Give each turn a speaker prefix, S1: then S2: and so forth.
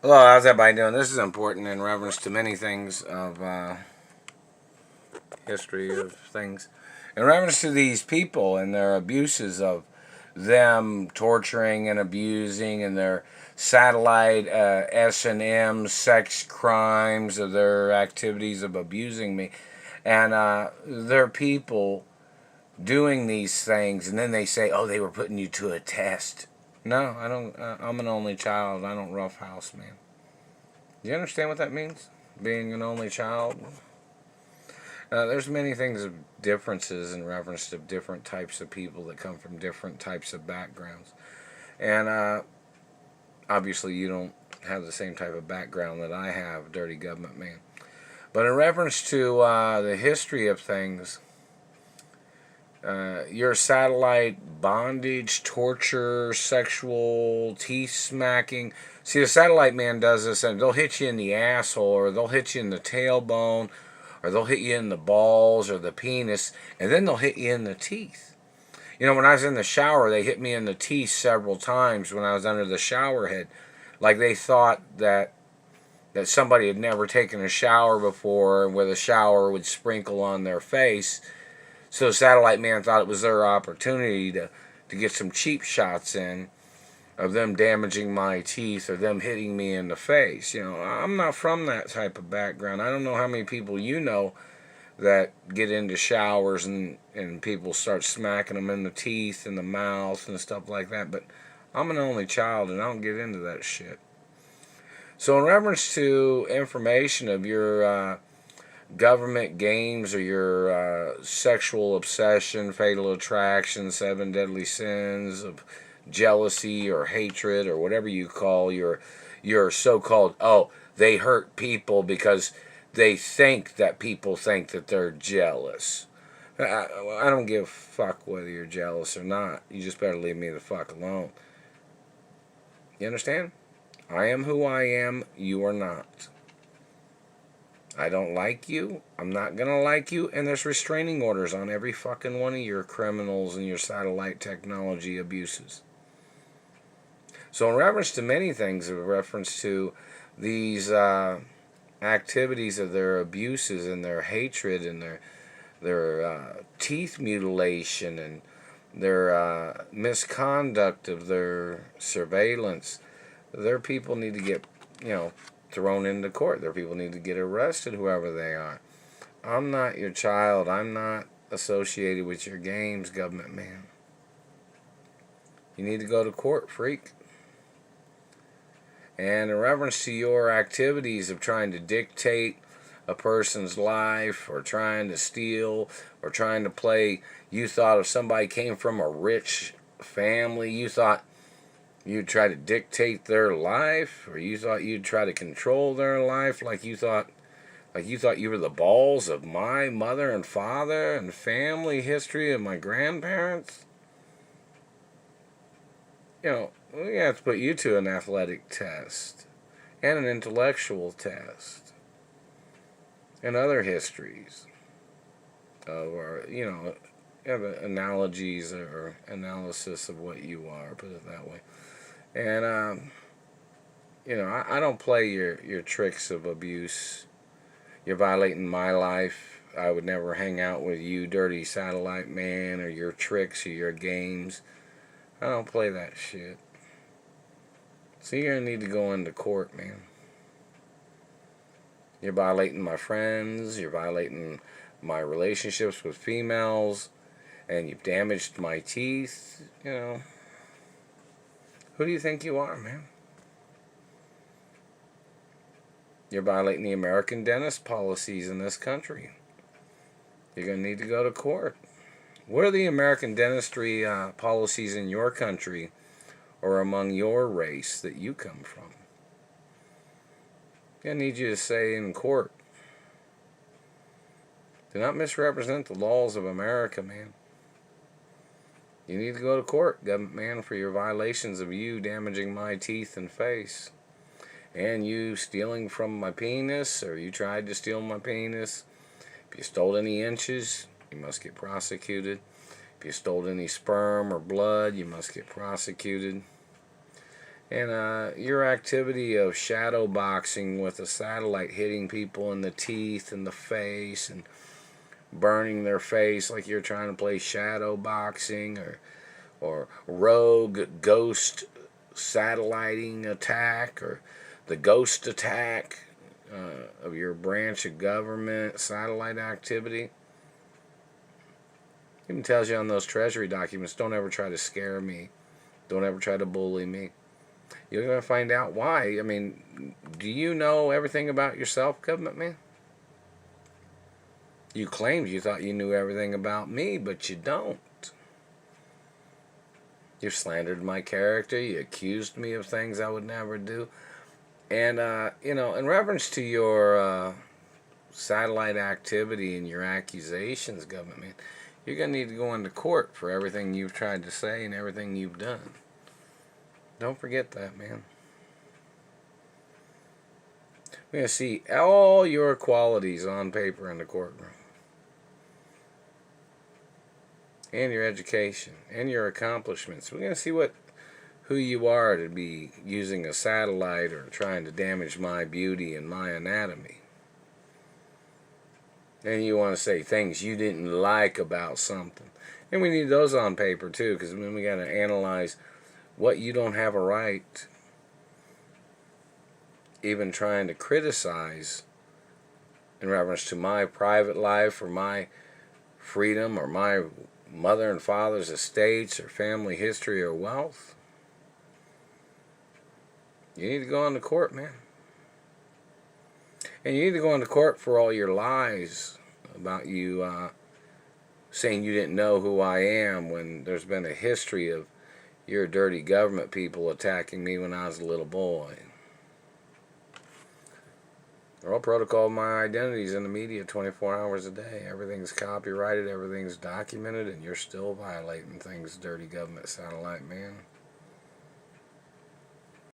S1: Hello, how's everybody doing? This is important in reference to many things of history of things. In reference to these people and their abuses of them torturing and abusing and their satellite S&M sex crimes of their activities of abusing me. And their people doing these things and then they say, oh, they were putting you to a test. No, I don't. I'm an only child. I don't roughhouse, man. Do you understand what that means? Being an only child? There's many things of differences in reference to different types of people that come from different types of backgrounds. And obviously you don't have the same type of background that I have, dirty government man. But in reference to the history of things, your satellite bondage, torture, sexual, teeth smacking. See, the satellite man does this, and they'll hit you in the asshole, or they'll hit you in the tailbone, or they'll hit you in the balls or the penis, and then they'll hit you in the teeth. You know, when I was in the shower, they hit me in the teeth several times when I was under the shower head. Like they thought that somebody had never taken a shower before, where the shower would sprinkle on their face. So Satellite Man thought it was their opportunity to get some cheap shots in of them damaging my teeth or them hitting me in the face. You know, I'm not from that type of background. I don't know how many people you know that get into showers and people start smacking them in the teeth and the mouth and stuff like that. But I'm an only child and I don't get into that shit. So in reference to information of your government games or your sexual obsession, fatal attraction, seven deadly sins of jealousy or hatred or whatever you call your so-called, oh, they hurt people because they think that people think that they're jealous. I don't give a fuck whether you're jealous or not. You just better leave me the fuck alone. You understand? I am who I am. You are not. I don't like you. I'm not going to like you. And there's restraining orders on every fucking one of your criminals and your satellite technology abuses. So in reference to many things, in reference to these activities of their abuses and their hatred and their teeth mutilation and their misconduct of their surveillance, their people need to get, thrown into court. Their people need to get arrested, whoever they are. I'm not your child. I'm not associated with your games, government man. You need to go to court, freak. And in reference to your activities of trying to dictate a person's life or trying to steal or trying to play, you thought if somebody came from a rich family, you thought you'd try to dictate their life, or you thought you'd try to control their life, like you thought you were the balls of my mother and father and family history of my grandparents. We have to put you to an athletic test and an intellectual test and other histories of, or have analogies or analysis of what you are, put it that way. And I don't play your tricks of abuse. You're violating my life. I would never hang out with you, dirty satellite man, or your tricks or your games. I don't play that shit. So you're gonna need to go into court, man. You're violating my friends. You're violating my relationships with females, and you've damaged my teeth. Who do you think you are, man? You're violating the American dentist policies in this country. You're going to need to go to court. What are the American dentistry policies in your country or among your race that you come from? I need you to say in court. Do not misrepresent the laws of America, man. You need to go to court, government man, for your violations of you damaging my teeth and face. And you stealing from my penis, or you tried to steal my penis. If you stole any inches, you must get prosecuted. If you stole any sperm or blood, you must get prosecuted. And your activity of shadow boxing with a satellite hitting people in the teeth and the face and burning their face like you're trying to play shadow boxing, or rogue ghost satelliting attack, or the ghost attack of your branch of government satellite activity. It even tells you on those treasury documents, don't ever try to scare me. Don't ever try to bully me. You're going to find out why. I mean, do you know everything about yourself, government man? You claimed you thought you knew everything about me, but you don't. You've slandered my character. You accused me of things I would never do. And, in reference to your satellite activity and your accusations, government man, you're going to need to go into court for everything you've tried to say and everything you've done. Don't forget that, man. We're going to see all your qualities on paper in the courtroom. And your education. And your accomplishments. We're going to see who you are to be using a satellite or trying to damage my beauty and my anatomy. And you want to say things you didn't like about something. And we need those on paper too, because then we got to analyze what you don't have a right even trying to criticize in reference to my private life or my freedom or my mother and father's estates or family history or wealth. You need to go into court, man. And you need to go into court for all your lies about you saying you didn't know who I am when there's been a history of your dirty government people attacking me when I was a little boy. The whole protocol of my identity is in the media 24 hours a day. Everything's copyrighted, everything's documented, and you're still violating things, dirty government satellite man.